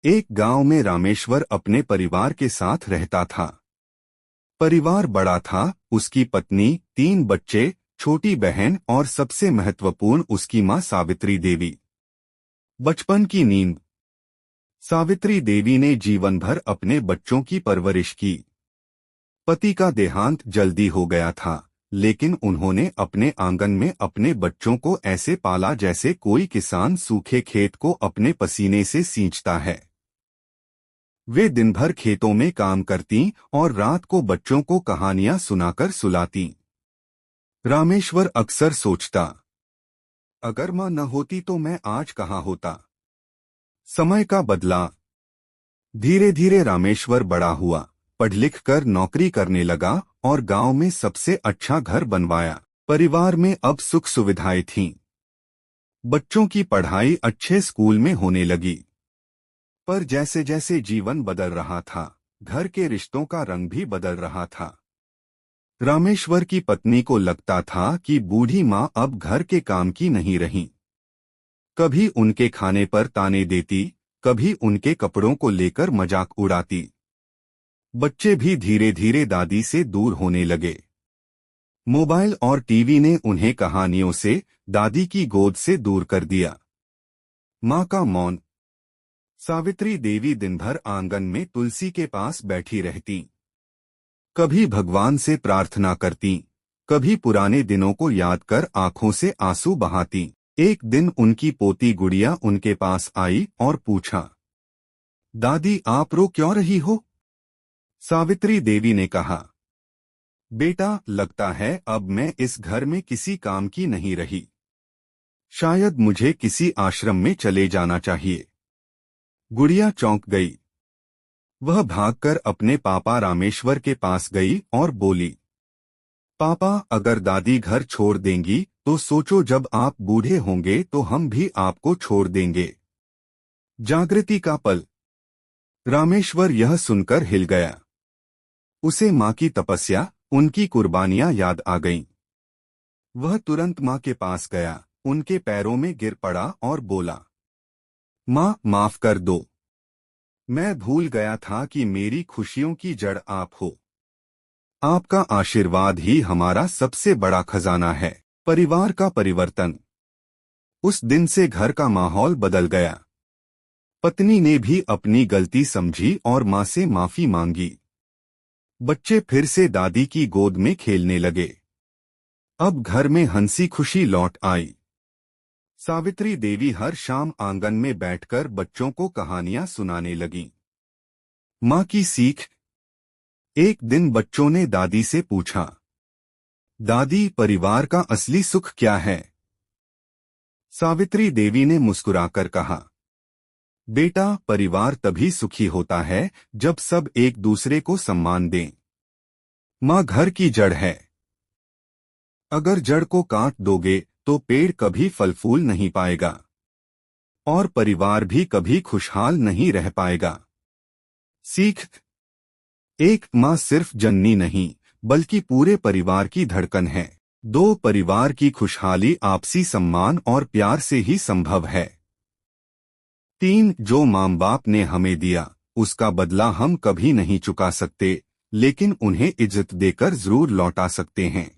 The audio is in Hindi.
एक गांव में रामेश्वर अपने परिवार के साथ रहता था। परिवार बड़ा था, उसकी पत्नी, 3 बच्चे, छोटी बहन और सबसे महत्वपूर्ण उसकी मां सावित्री देवी। बचपन की नींद। सावित्री देवी ने जीवन भर अपने बच्चों की परवरिश की। पति का देहांत जल्दी हो गया था, लेकिन उन्होंने अपने आंगन में अपने बच्चों को ऐसे पाला जैसे कोई किसान सूखे खेत को अपने पसीने से सींचता है। वे दिन भर खेतों में काम करती और रात को बच्चों को कहानियां सुनाकर सुलाती। रामेश्वर अक्सर सोचता, अगर मां न होती तो मैं आज कहाँ होता। समय का बदला। धीरे धीरे रामेश्वर बड़ा हुआ, पढ़ लिख कर नौकरी करने लगा और गांव में सबसे अच्छा घर बनवाया। परिवार में अब सुख सुविधाएं थीं। बच्चों की पढ़ाई अच्छे स्कूल में होने लगी। पर जैसे जैसे जीवन बदल रहा था, घर के रिश्तों का रंग भी बदल रहा था। रामेश्वर की पत्नी को लगता था कि बूढ़ी माँ अब घर के काम की नहीं रही। कभी उनके खाने पर ताने देती, कभी उनके कपड़ों को लेकर मजाक उड़ाती। बच्चे भी धीरे धीरे दादी से दूर होने लगे। मोबाइल और टीवी ने उन्हें कहानियों से, दादी की गोद से दूर कर दिया। माँ का मौन। सावित्री देवी दिन भर आंगन में तुलसी के पास बैठी रहती। कभी भगवान से प्रार्थना करती, कभी पुराने दिनों को याद कर आंखों से आंसू बहाती। एक दिन उनकी पोती गुड़िया उनके पास आई और पूछा, दादी आप रो क्यों रही हो? सावित्री देवी ने कहा, बेटा लगता है अब मैं इस घर में किसी काम की नहीं रही। शायद मुझे किसी आश्रम में चले जाना चाहिए। गुड़िया चौंक गई। वह भागकर अपने पापा रामेश्वर के पास गई और बोली, पापा अगर दादी घर छोड़ देंगी तो सोचो जब आप बूढ़े होंगे तो हम भी आपको छोड़ देंगे। जागृति का पल। रामेश्वर यह सुनकर हिल गया। उसे माँ की तपस्या, उनकी कुर्बानियां याद आ गईं। वह तुरंत माँ के पास गया, उनके पैरों में गिर पड़ा और बोला, माँ माफ कर दो। मैं भूल गया था कि मेरी खुशियों की जड़ आप हो। आपका आशीर्वाद ही हमारा सबसे बड़ा खजाना है। परिवार का परिवर्तन। उस दिन से घर का माहौल बदल गया। पत्नी ने भी अपनी गलती समझी और माँ से माफी मांगी। बच्चे फिर से दादी की गोद में खेलने लगे। अब घर में हंसी खुशी लौट आई। सावित्री देवी हर शाम आंगन में बैठकर बच्चों को कहानियां सुनाने लगीं। माँ की सीख। एक दिन बच्चों ने दादी से पूछा, दादी परिवार का असली सुख क्या है? सावित्री देवी ने मुस्कुराकर कहा, बेटा परिवार तभी सुखी होता है जब सब एक दूसरे को सम्मान दें। माँ घर की जड़ है। अगर जड़ को काट दोगे तो पेड़ कभी फल फूल नहीं पाएगा और परिवार भी कभी खुशहाल नहीं रह पाएगा। सीख। एक माँ सिर्फ जननी नहीं बल्कि पूरे परिवार की धड़कन है। 2 परिवार की खुशहाली आपसी सम्मान और प्यार से ही संभव है। 3 जो माँ बाप ने हमें दिया उसका बदला हम कभी नहीं चुका सकते, लेकिन उन्हें इज्जत देकर जरूर लौटा सकते हैं।